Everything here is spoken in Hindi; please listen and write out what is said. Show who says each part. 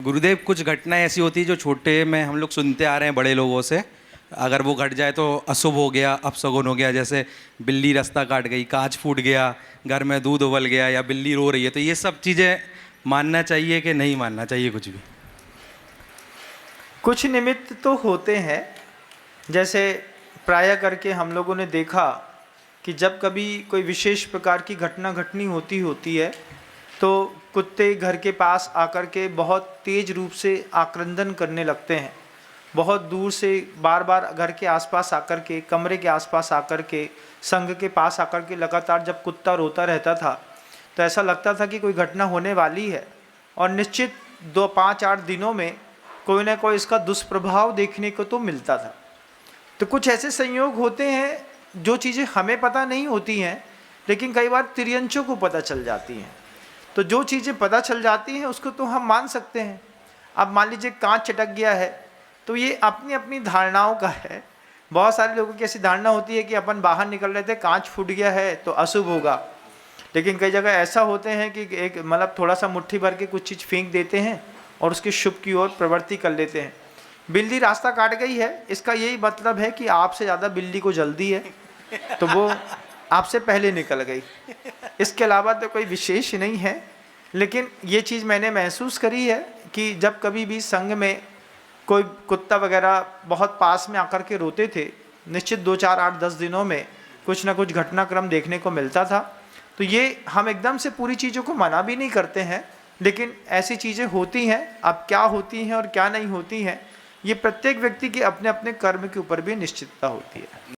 Speaker 1: गुरुदेव, कुछ घटनाएं ऐसी होती है जो छोटे में हम लोग सुनते आ रहे हैं बड़े लोगों से, अगर वो घट जाए तो अशुभ हो गया, अपशगुन हो गया। जैसे बिल्ली रास्ता काट गई, कांच फूट गया, घर में दूध उबल गया, या बिल्ली रो रही है, तो ये सब चीज़ें मानना चाहिए कि नहीं मानना चाहिए कुछ भी?
Speaker 2: कुछ निमित्त तो होते हैं। जैसे प्रायः करके हम लोगों ने देखा कि जब कभी कोई विशेष प्रकार की घटना घटनी होती है तो कुत्ते घर के पास आकर के बहुत तेज रूप से आक्रंदन करने लगते हैं। बहुत दूर से बार बार घर के आसपास आकर के, कमरे के आसपास आकर के, संग के पास आकर के लगातार जब कुत्ता रोता रहता था तो ऐसा लगता था कि कोई घटना होने वाली है, और निश्चित 5-8 दिनों में कोई ना कोई इसका दुष्प्रभाव देखने को तो मिलता था। तो कुछ ऐसे संयोग होते हैं जो चीज़ें हमें पता नहीं होती हैं, लेकिन कई बार तिर्यंचों को पता चल जाती हैं। तो जो चीज़ें पता चल जाती हैं उसको तो हम मान सकते हैं। अब मान लीजिए कांच चटक गया है, तो ये अपनी अपनी धारणाओं का है। बहुत सारे लोगों की ऐसी धारणा होती है कि अपन बाहर निकल रहे थे, कांच फूट गया है तो अशुभ होगा। लेकिन कई जगह ऐसा होते हैं कि एक मतलब थोड़ा सा मुट्ठी भर के कुछ चीज़ फेंक देते हैं और उसके शुभ की ओर प्रवृत्ति कर लेते हैं। बिल्ली रास्ता काट गई है, इसका यही मतलब है कि आपसे ज़्यादा बिल्ली को जल्दी है, तो वो आपसे पहले निकल गई। इसके अलावा तो कोई विशेष नहीं है। लेकिन ये चीज़ मैंने महसूस करी है कि जब कभी भी संग में कोई कुत्ता वगैरह बहुत पास में आकर के रोते थे, निश्चित 2-4-8-10 दिनों में कुछ ना कुछ घटनाक्रम देखने को मिलता था। तो ये हम एकदम से पूरी चीज़ों को मना भी नहीं करते हैं, लेकिन ऐसी चीज़ें होती हैं। अब क्या होती हैं और क्या नहीं होती हैं, ये प्रत्येक व्यक्ति के अपने अपने कर्म के ऊपर भी निश्चितता होती है।